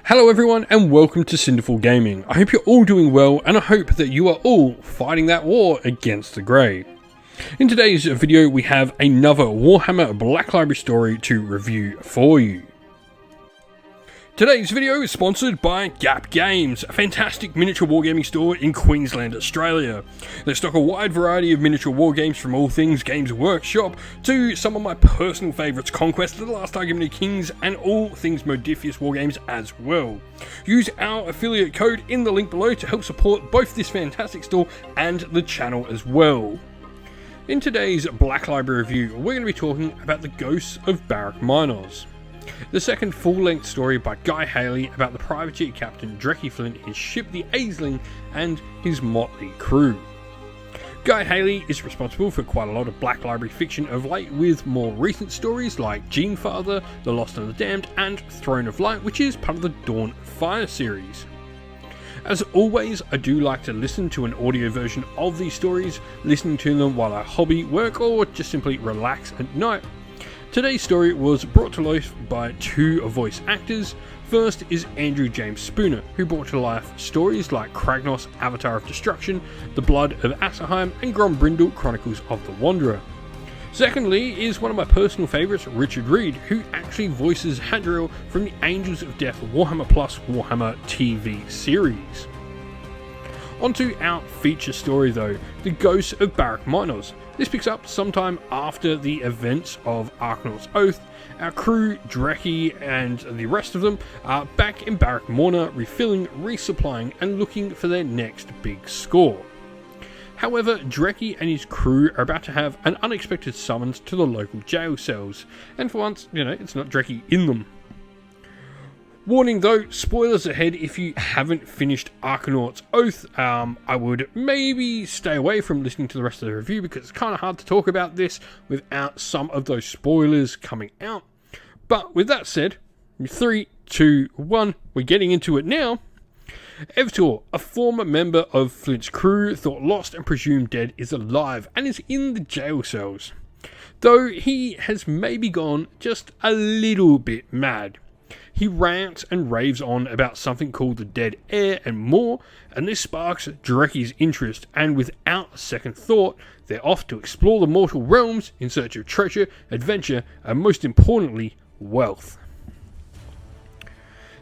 Hello everyone and welcome to Cinderful Gaming. I hope you're all doing well and I hope that you are all fighting that war against the grey. In today's video we have another Warhammer Black Library story to review for you. Today's video is sponsored by Gap Games, a fantastic miniature wargaming store in Queensland, Australia. They stock a wide variety of miniature wargames from all things Games Workshop to some of my personal favourites, Conquest, The Last Argument of Kings, and all things Modifius wargames as well. Use our affiliate code in the link below to help support both this fantastic store and the channel as well. In today's Black Library review, we're going to be talking about the ghosts of Barak-Minoz. The second full-length story by Guy Haley about the privateer captain Drecky Flint, his ship the Aisling, and his motley crew. Guy Haley is responsible for quite a lot of Black Library fiction of late, with more recent stories like Genefather, The Lost and the Damned, and Throne of Light, which is part of the Dawn of Fire series. As always, I do like to listen to an audio version of these stories, listening to them while I hobby, work, or just simply relax at night. Today's story was brought to life by two voice actors. First is Andrew James Spooner, who brought to life stories like Kragnos, Avatar of Destruction, The Blood of Asserheim, and Grombrindle, Chronicles of the Wanderer. Secondly is one of my personal favourites, Richard Reed, who actually voices Hadriel from the Angels of Death Warhammer Plus Warhammer TV series. Onto our feature story though, The Ghosts of Barak-Minoz. This picks up sometime after the events of Arknaut's Oath. Our crew, Drecky and the rest of them, are back in Barak Morna, refilling, resupplying and looking for their next big score. However, Drecky and his crew are about to have an unexpected summons to the local jail cells, and for once, it's not Drecky in them. Warning though, spoilers ahead if you haven't finished Arknaut's Oath. I would maybe stay away from listening to the rest of the review because it's kind of hard to talk about this without some of those spoilers coming out. But with that said, 3, 2, 1, we're getting into it now. Evtor, a former member of Flint's crew, thought lost and presumed dead, is alive and is in the jail cells. Though he has maybe gone just a little bit mad. He rants and raves on about something called the Dead Air and more, and this sparks Drecky's interest, and without a second thought, they're off to explore the mortal realms in search of treasure, adventure, and most importantly, wealth.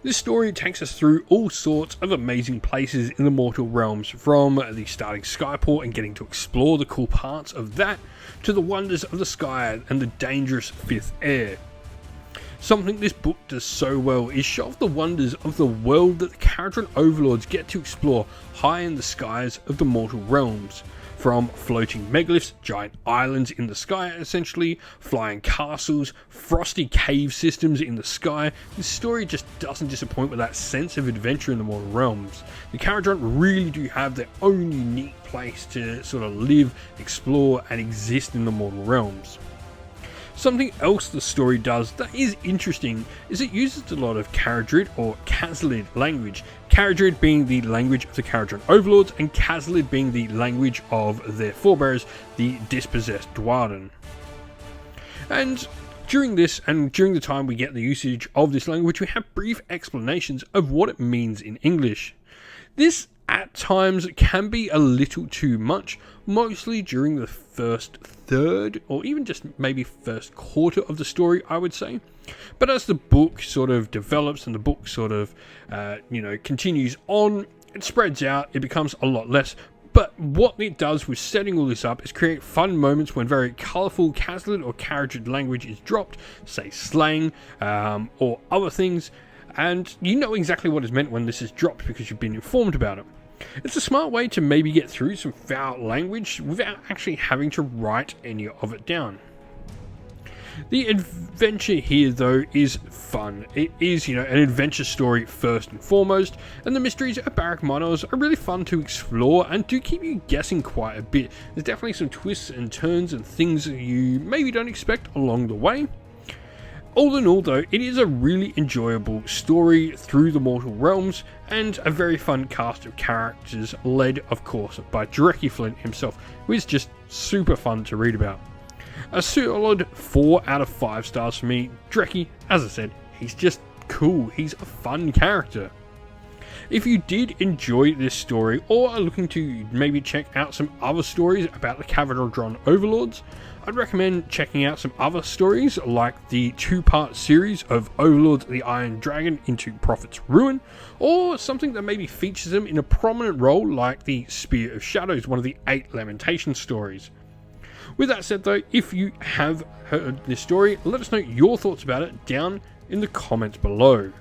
This story takes us through all sorts of amazing places in the mortal realms, from the starting skyport and getting to explore the cool parts of that, to the wonders of the sky and the dangerous fifth air. Something this book does so well is show off the wonders of the world that the Kharadron overlords get to explore high in the skies of the mortal realms. From floating megaliths, giant islands in the sky essentially, flying castles, frosty cave systems in the sky, this story just doesn't disappoint with that sense of adventure in the mortal realms. The Kharadron really do have their own unique place to sort of live, explore and exist in the mortal realms. Something else the story does that is interesting is it uses a lot of Kharadrid or Kazlid language, Kharadrid being the language of the Kharadron overlords and Kazlid being the language of their forebears, the dispossessed Dwarden. And during this and during the time we get the usage of this language, we have brief explanations of what it means in English. This at times can be a little too much, mostly during the first third or even just maybe first quarter of the story, I would say. But as the book sort of develops and the book sort of continues on, it spreads out, it becomes a lot less. But what it does with setting all this up is create fun moments when very colourful Kazlid or Kharadrid language is dropped, say slang or other things, and you know exactly what is meant when this is dropped because you've been informed about it. It's a smart way to maybe get through some foul language without actually having to write any of it down. The adventure here though is fun. It is, an adventure story first and foremost, and the mysteries of Barak-Minoz are really fun to explore and do keep you guessing quite a bit. There's definitely some twists and turns and things that you maybe don't expect along the way. All in all though, it is a really enjoyable story through the mortal realms and a very fun cast of characters led of course by Drecky Flint himself, who is just super fun to read about. A solid 4 out of 5 stars for me. Drecky, as I said, he's just cool, he's a fun character. If you did enjoy this story, or are looking to maybe check out some other stories about the Cavadron Overlords, I'd recommend checking out some other stories like the 2-part series of Overlords the Iron Dragon into Prophet's Ruin, or something that maybe features them in a prominent role like the Spear of Shadows, one of the 8 Lamentation stories. With that said though, if you have heard this story, let us know your thoughts about it down in the comments below.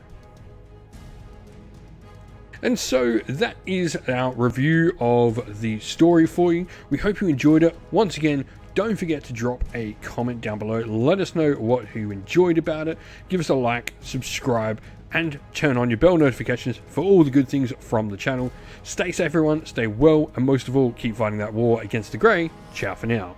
And so that is our review of the story for you. We hope you enjoyed it. Once again, don't forget to drop a comment down below. Let us know what you enjoyed about it. Give us a like, subscribe, and turn on your bell notifications for all the good things from the channel. Stay safe everyone, stay well, and most of all, keep fighting that war against the Grey. Ciao for now.